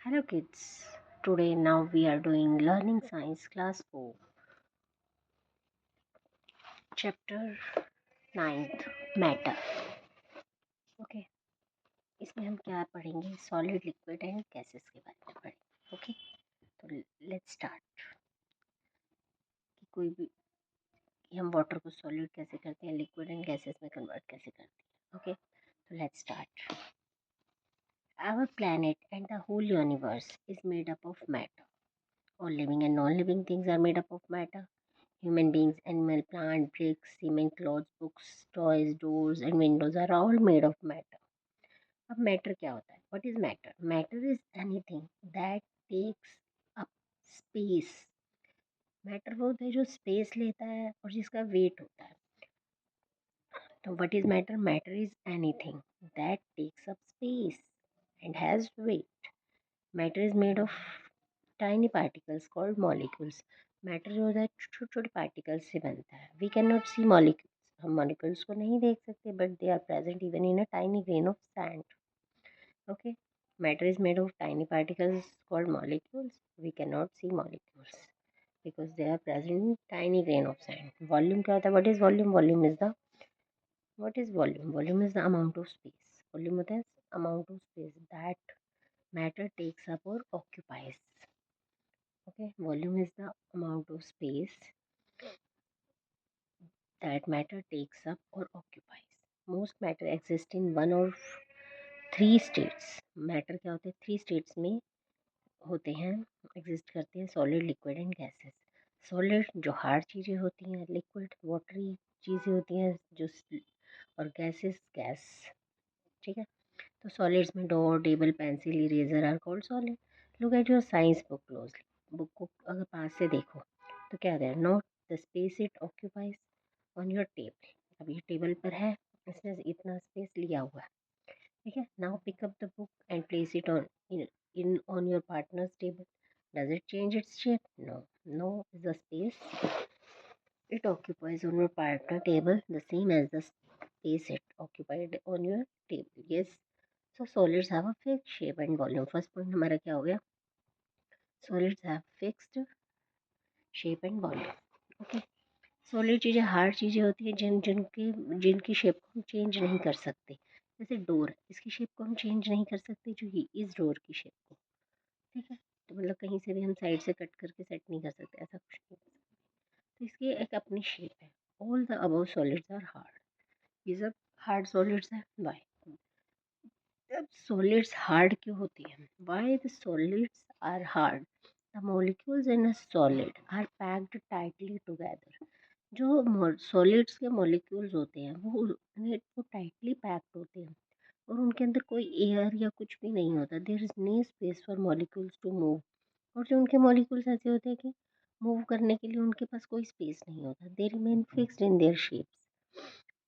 Hello kids. Today now we are doing Learning Science Class 4 Chapter 9th Matter. Okay इसमें हम क्या पढ़ेंगे? Solid, liquid and gases के बारे में पढ़ेंगे. ओके तो लेट्स स्टार्ट. कि कोई भी हम वाटर को सॉलिड कैसे करते हैं, लिक्विड एंड गैसेस में कन्वर्ट कैसे करते हैं. ओके तो let's start. Our planet and the whole universe is made up of matter. All living and non-living things are made up of matter. Human beings, animal, plant, bricks, cement, clothes, books, toys, doors and windows are all made of matter. अब matter क्या होता है? What is matter? Matter is anything that takes up space. Matter वो होता है जो space लेता है और जिसका वेट होता है. तो what is matter? Matter is anything that takes up space and has weight. Matter is made of tiny particles called molecules. Matter जो होता है छोटे छोटे पार्टिकल्स से बनता है. We can not see molecules, हम मॉलिक्यूल्स को नहीं देख सकते, but they are present even in a tiny grain of sand. Okay matter is made of tiny particles called molecules. We can not see molecules because they are present in tiny grain of sand. Volume क्या होता है? What is volume? Volume is the amount of space. Volume होता है amount of space that matter takes up or occupies. Okay, volume is the amount of space that matter takes up or occupies. Most matter exist in one or three states. Matter क्या होते हैं? Three states में होते हैं, exist करते हैं. Solid, liquid and gases. Solid जो hard चीज़ें होती हैं, लिक्विड वाटरी चीज़ें होती हैं जो, और गैसेस गैस. ठीक है तो सॉलिड्स में dot, table, pencil, eraser are called solid. Look at your science book closely. Book को अगर पास से देखो तो क्या है? Note the space it occupies on your table. अब ये टेबल पर है, इसने इतना स्पेस लिया हुआ है. ठीक है now pick up the book and place it on in on your partner's table. Does it change its shape? No. No is the space it occupies on your partner table the same as the space it occupied on your table. Yes. So solids have a fixed shape and volume. First point हमारा क्या हो गया? Solids have fixed shape and volume. Okay. Solid चीज़ें hard चीज़ें होती हैं जिनकी shape को हम चेंज नहीं कर सकते. जैसे डोर, इसकी शेप को हम चेंज नहीं कर सकते, जो ये इस डोर की शेप को. ठीक है तो मतलब कहीं से भी हम साइड से कट करके सेट नहीं कर सकते, ऐसा कुछ नहीं कर सकते. तो इसकी एक अपनी शेप है. All the above solids are hard. ये सब हार्ड सॉलिड्स हैं. वाई? अब सॉलिड्स हार्ड क्यों होती हैं? Why the solids are hard? The molecules in a solid are packed tightly together. जो सॉलिड्स के मॉलिक्यूल्स होते हैं वो टाइटली पैक्ड होते हैं और उनके अंदर कोई एयर या कुछ भी नहीं होता. There is no space for molecules to move. और जो उनके मॉलिक्यूल्स ऐसे होते हैं कि मूव करने के लिए उनके पास कोई स्पेस नहीं होता. दे remain fixed in there shapes.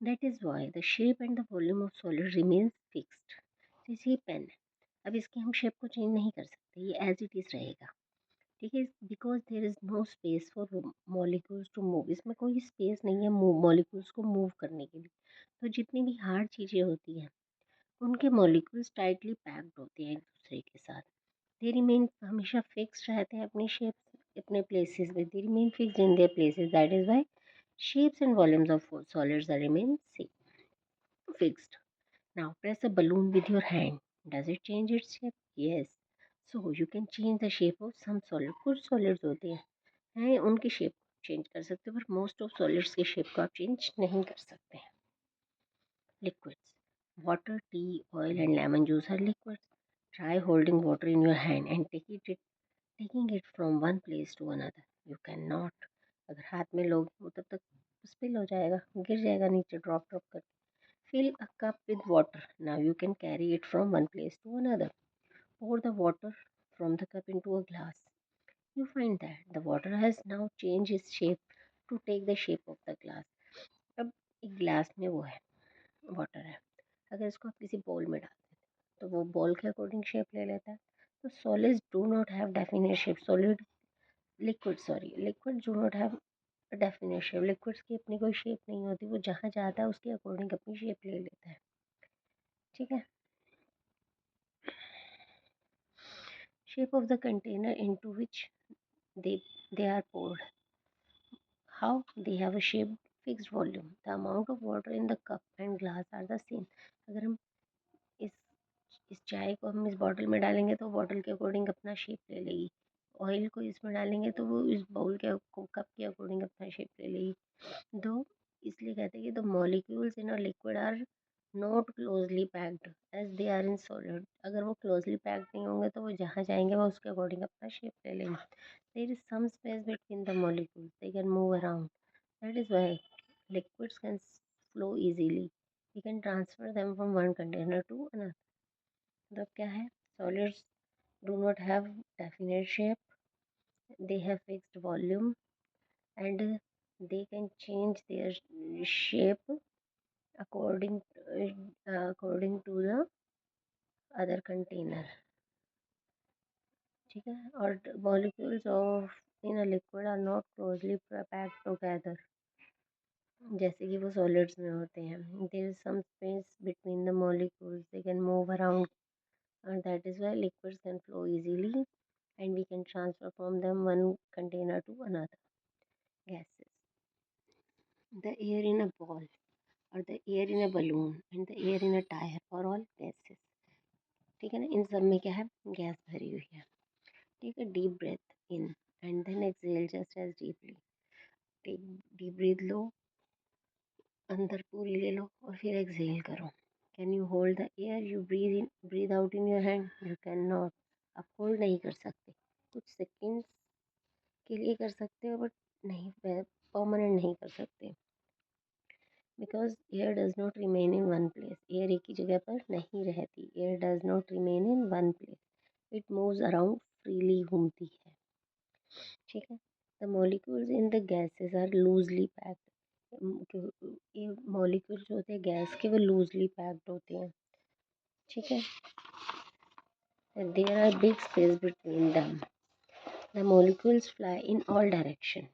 That is why the shape and the volume of solid remains fixed. जैसे ये पेन है, अब इसकी हम शेप को चेंज नहीं कर सकते, ये एज इट इज़ रहेगा. ठीक है because there is no space for molecules to move. इसमें कोई स्पेस नहीं है मॉलिक्यूल्स को मूव करने के लिए. तो जितनी भी हार्ड चीज़ें होती हैं उनके मॉलिक्यूल्स टाइटली पैक्ड होते हैं एक दूसरे के साथ. दे रिमेन हमेशा फिक्स्ड रहते हैं अपनी शेप अपने प्लेसेस में. They remain fixed in their places. That is why shapes and volumes of solids are remain same, fixed. Now press a balloon with your hand. Does it change its shape? Yes. So you can change the shape of some solid. कुछ solids होते हैं उनकी shape change कर सकते हो, पर most of solids की shape को आप चेंज नहीं कर सकते. Liquids. Water, tea, oil and lemon juice are liquids. Try holding water in your hand and taking it from one place to another. You cannot. अगर हाथ में लोगे वो तब तक स्पिल हो जाएगा, गिर जाएगा नीचे ड्रॉप ड्रॉप करके. Fill a cup with water. Now you can carry it from one place to another. Pour the water from the cup into a glass. You find that the water has now changed its shape to take the shape of the glass. अब एक glass में वो है water है, अगर इसको आप किसी बॉल में डाल देते तो वो बॉल के अकॉर्डिंग शेप ले लेता है. तो solids do not have definite shape. Liquid do not have definite shape. Liquids की अपनी कोई शेप नहीं होती, वो जहाँ जाता है उसके अकॉर्डिंग अपनी शेप ले लेता है. ठीक है Shape of the container into which they are poured. How? They have a shaped fixed volume. The amount of water in the cup and glass are the same. अगर हम इस इस चाय को हम इस बॉटल में डालेंगे तो बॉटल के अकॉर्डिंग अपना शेप ले लेगी। ऑयल को इसमें डालेंगे तो वो इस बाउल के कप के अकॉर्डिंग अपना शेप ले लेगी। दो इसलिए कहते हैं कि the molecules in a liquid are not closely packed as they are in solid. अगर वो क्लोजली पैक्ड नहीं होंगे तो वो जहाँ जाएंगे वो उसके अकॉर्डिंग अपना शेप ले लेंगे। There is some space between the molecules, they can move around, that is why liquids can flow easily. We can transfer them from one container to another. मतलब क्या है? Solids do not have definite shape, they have fixed volume, and they can change their shape according according to the other container. ठीक है? और molecules of in a liquid are not closely packed together, जैसे कि वो solids में होते हैं। There is some space between the molecules, they can move around, and that is why liquids can flow easily and we can transfer from them one container to another. Gases, the air in a ball or the air in a balloon and the air in a tire are all gases. ठीक है ना? इन सब में क्या है? Gas भरी हुई है। Take a deep breath in and then exhale just as deeply. Take deep breath लो, अंदर पूरी ले लो और फिर एक्सहेल करो। Can you hold the air you breathe out in your hand? You can not. आप होल्ड नहीं कर सकते, कुछ सेकेंड्स के लिए कर सकते हो बट नहीं, परमानेंट नहीं कर सकते। Because air does not remain in one place. Air एक ही जगह पर नहीं रहती। Air does not remain in one place, it moves around, freely घूमती है। ठीक है? The molecules in the gases are loosely packed. ये मॉलिक्यूल्स जो होते हैं गैस के वो लूजली पैक्ड होते हैं। ठीक है? There are big space between them, the molecules fly in all direction.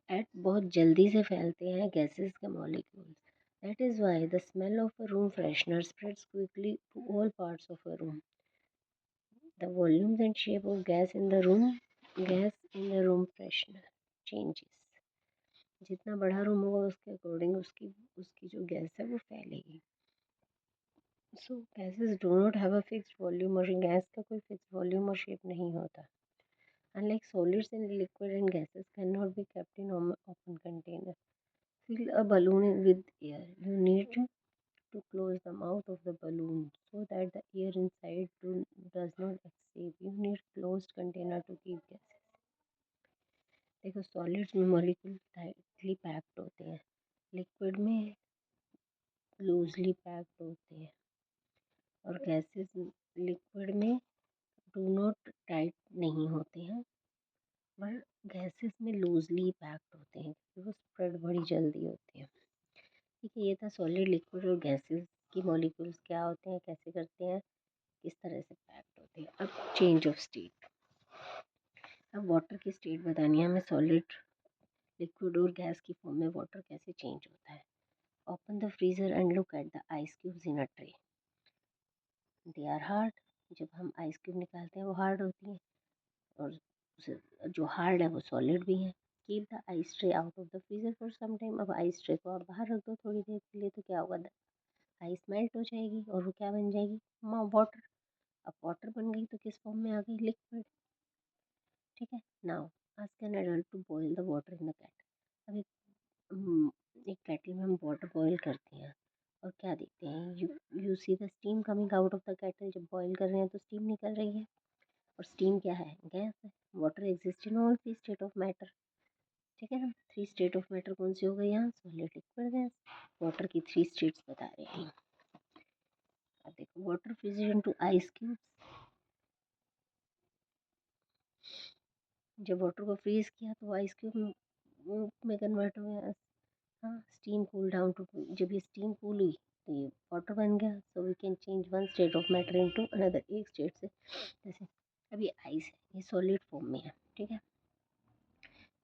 एट बहुत जल्दी से फैलते हैं गैसेस के molecules. That is why the smell of a room freshener spreads quickly to all parts of a room. The volumes and shape of gas in the room freshener changes. जितना बड़ा room होगा उसके according उसकी उसकी जो gas है वो फैलेगी। So gases do not have a fixed volume, और गैस का कोई फिक्स वॉल्यूम और शेप नहीं होता। Unlike solids and liquid and gases cannot be kept in open container. Fill a balloon with air. You need to close the mouth of the balloon so that the air inside does not escape. You need closed container to keep gases. देखो solids में molecule tightly packed होते हैं, liquid में loosely packed होते हैं, और gases liquid में do not tight नहीं होते हैं, पर गैसेस में लूजली पैक्ड होते हैं क्योंकि वो स्प्रेड बड़ी जल्दी होती है। ठीक है? ये था सॉलिड, लिक्विड और गैसेस की मॉलिक्यूल्स क्या होते हैं, कैसे करते हैं, किस तरह से पैक्ड होते हैं। अब चेंज ऑफ स्टेट, अब वाटर की स्टेट बतानी है हमें। सॉलिड, लिक्विड और गैस की फॉर्म में वाटर कैसे चेंज होता है। Open the freezer and look at the ice cubes in a tray, they are hard. जब हम आइस क्यूब निकालते हैं वो हार्ड होती हैं, और जो हार्ड है वो सॉलिड भी है। Keep the ice tray out of the freezer for some time. अब आइस ट्रे को आप बाहर रख दो थोड़ी देर के लिए, तो क्या होगा, आइस मेल्ट हो जाएगी और वो क्या बन जाएगी, वाटर। अब वाटर बन गई तो किस फॉर्म में आ गई, लिक्विड। ठीक है? Now ask an adult to boil the water in the kettle. अब एक केटल में हम वाटर बॉईल करते हैं और क्या देखते हैं, you see the steam coming out of the kettle. जब बॉईल कर रहे हैं तो स्टीम निकल रही है, और स्टीम क्या है, गैस है। Water exist in all three state of matter. ठीक है ना? थ्री स्टेट ऑफ मैटर कौन सी हो गई यहाँ, सॉलिड, लिक्विड, गैस। वाटर की थ्री स्टेट्स बता रहे हैं। अब देखो, वाटर फ्रीजेज इनटू आइस क्यूब्स। जब वाटर को फ्रीज किया तो आइस क्यूब में कन्वर्ट हो गया। हाँ, स्टीम कूल डाउन टू, जब ये स्टीम कूल हुई तो ये वाटर बन गया। So we can change one state of matter into another, एक स्टेट से। जैसे अब ये आइस है, ये सॉलिड फॉर्म में है। ठीक है?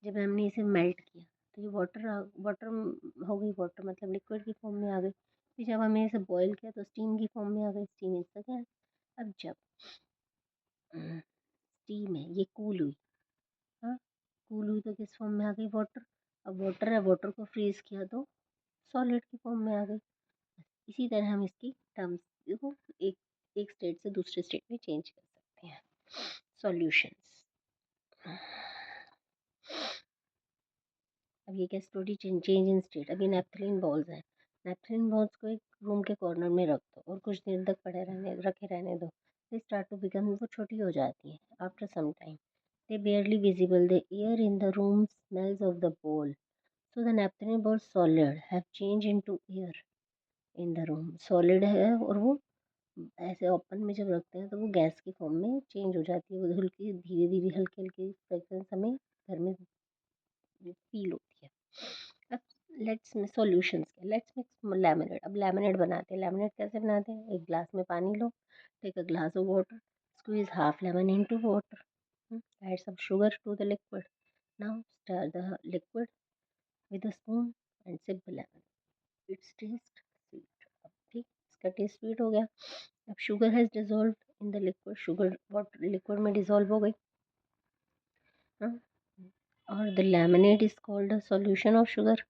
जब हमने इसे मेल्ट किया तो ये वाटर वाटर हो गई, वाटर मतलब लिक्विड की फॉर्म में आ गई। फिर जब हमने इसे बॉईल किया तो स्टीम की फॉर्म में आ गई, स्टीम इज द गैस। अब जब स्टीम है ये कूल हुई, हाँ कूल हुई तो किस फॉर्म में आ गई, वाटर। अब वाटर है, वाटर को फ्रीज किया तो सॉलिड की फॉर्म में आ गई। इसी तरह हम इसकी टर्म्स को एक एक स्टेट से दूसरे स्टेट में चेंज कर सकते हैं। सॉल्यूशंस, अब ये क्या स्टोरी, चेंज इन स्टेट। अब ये नेपथलीन बॉल्स हैं, नेपथलीन बॉल्स को एक रूम के कॉर्नर में रख दो और कुछ देर तक रखे रहने दो। दे स्टार्ट टू बिकम, वो छोटी हो जाती है। After some time they barely visible, the air in the room smells of the ball, so the naphthalene ball solid have changed into air in the room। Solid है और वो ऐसे open में जब रखते हैं तो वो गैस की फॉर्म में चेंज हो जाती है। वो हल्की धीरे धीरे हल्की हल्की फ्रेगरेंस हमें घर में फील होती है। अब लेट्स में सॉल्यूशंस के, लेट्स मिक्स लैमिनेट। अब लैमिनेट बनाते हैं। लैमिनेट कैसे बनाते हैं, एक ग्लास में पानी लो, take a glass of water, squeeze half lemon into water, add some sugar to the liquid, now stir the liquid with a spoon and sip the lemon, its taste sweet। अब ठीक, इसका test sweet हो गया। अब sugar has dissolve in the liquid, sugar water liquid में dissolve हो गई, हाँ। और the lemonade is called a solution of sugar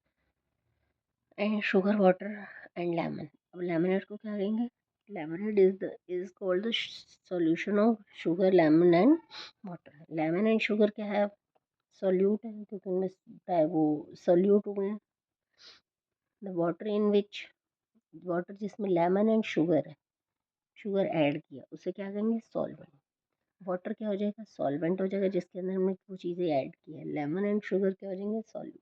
and sugar water and lemon. अब लेमनेड को क्या कहेंगे, lemonade is called the solution of sugar lemon and water. Lemon and sugar क्या है, सॉल्यूट है क्योंकि उनमें वो सॉल्यूट हुए हैं। The water in which, water जिसमें लेमन एंड शुगर है, शुगर ऐड किया, उसे क्या कहेंगे, सॉल्वेंट। वाटर क्या हो जाएगा, सॉल्वेंट हो जाएगा जिसके अंदर हमने वो चीज़ें ऐड की है। लेमन एंड शुगर क्या हो जाएंगे, solute.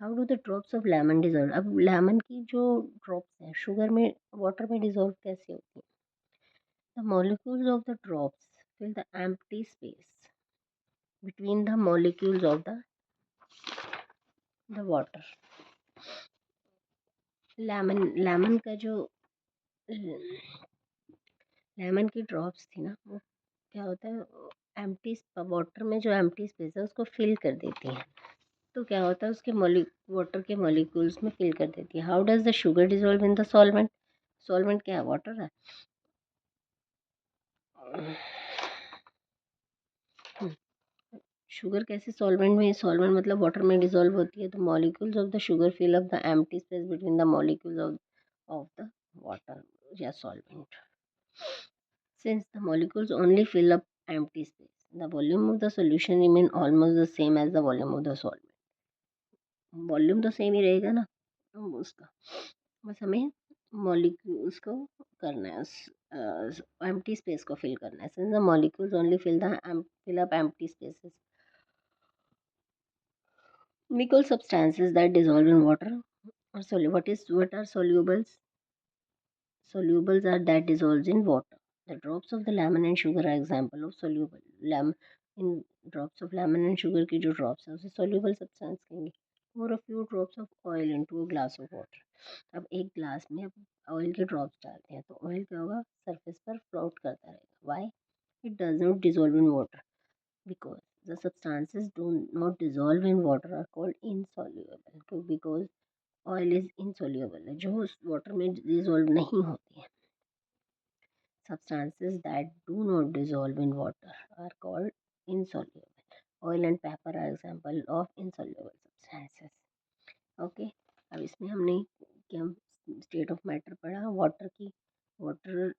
How do the drops of lemon dissolve. अब लेमन की जो ड्रॉप्स हैं शुगर में वाटर में डिजॉल्व कैसे होती हैं, the molecules of the drops fill the empty space between the molecules of the water. Lemon का जो लेमन की ड्रॉप्स थी ना, वो क्या होता है, एम्प्टी वाटर में जो एम्प्टी स्पेस है उसको फिल कर देती है। तो क्या होता है, उसके वाटर के मॉलिक्यूल्स में फिल कर देती है। How does the sugar dissolve in the solvent, solvent क्या है, वाटर है। शुगर कैसे सॉल्वेंट में, सॉल्वेंट मतलब वाटर में डिजॉल्व होती है। तो molecules of the sugar fill up the empty space between the molecules of the water या solvent. Since the molecules only fill up empty space, the volume of the solution remain almost the same as the volume of the solvent। Volume तो same ही रहेगा ना उसका, बस हमें molecules को करना है, एम्प्टी स्पेस को फिल करना है। Since the molecules only fill up empty spaces, we call substances that dissolve in water or what are solubles, solubles are that dissolves in water। The drops of the lemon and sugar are example of soluble। in drops of lemon and sugar की जो drops है उसे soluble substance कहेंगे। Pour a few drops of oil into a glass of water। अब एक glass में अब oil के ड्रॉप्स डालते हैं तो ऑयल क्या होगा, सरफेस पर फ्लोट करता रहेगा। Why, it does not dissolve in water, because the substances do not dissolve in water are called insoluble। because oil is insoluble है, जो वाटर में डिजोल्व नहीं होती है। Substances that do not dissolve in water are called insoluble। Oil and pepper are example of insoluble substances। Okay, अब इसमें हमने क्या स्टेट ऑफ मैटर पढ़ा, वाटर की, water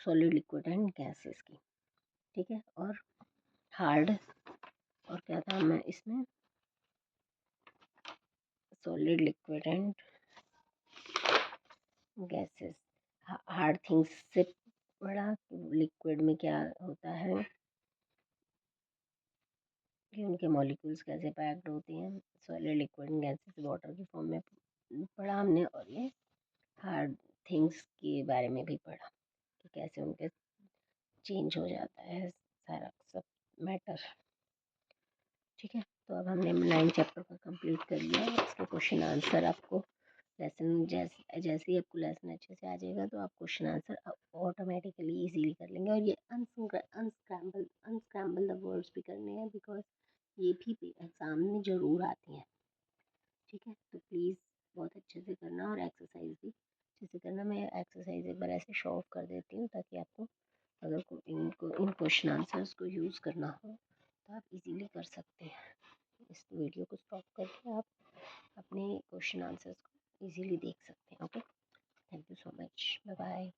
solid liquid and gases की, ठीक है। और हार्ड, और क्या था मैं इसमें, solid liquid and gases. Hard things से पढ़ा लिक्विड में क्या होता है कि उनके मॉलिक्यूल्स कैसे पैक्ड होते हैं। सॉलिड लिक्विड गैसेस वाटर की फॉर्म में पढ़ा हमने। और ये हार्ड थिंग्स के बारे में भी पढ़ा कि कैसे उनके चेंज हो जाता है सारा सब मैटर, ठीक है। तो अब हमने 9 चैप्टर का कंप्लीट कर लिया है। इसके क्वेश्चन आंसर आपको लेसन जैसे ही आपको लेसन अच्छे से आ जाएगा तो आप क्वेश्चन आंसर ऑटोमेटिकली इजीली कर लेंगे। और ये अनस्क्रैम्बल द वर्ड्स भी करने हैं, बिकॉज ये भी एग्ज़ाम में ज़रूर आती हैं, ठीक है। तो प्लीज़ बहुत अच्छे से करना और एक्सरसाइज भी अच्छे से करना। मैं एक्सरसाइज एक बार ऐसे शो ऑफ कर देती हूँ ताकि आपको अगर क्वेश्चन आंसर्स को यूज़ करना हो तो आप इजीली कर सकते हैं। इस वीडियो को स्टॉप करके आप अपने क्वेश्चन आंसर्स को इजीली देख सकते हैं। Okay, thank you so much, bye bye.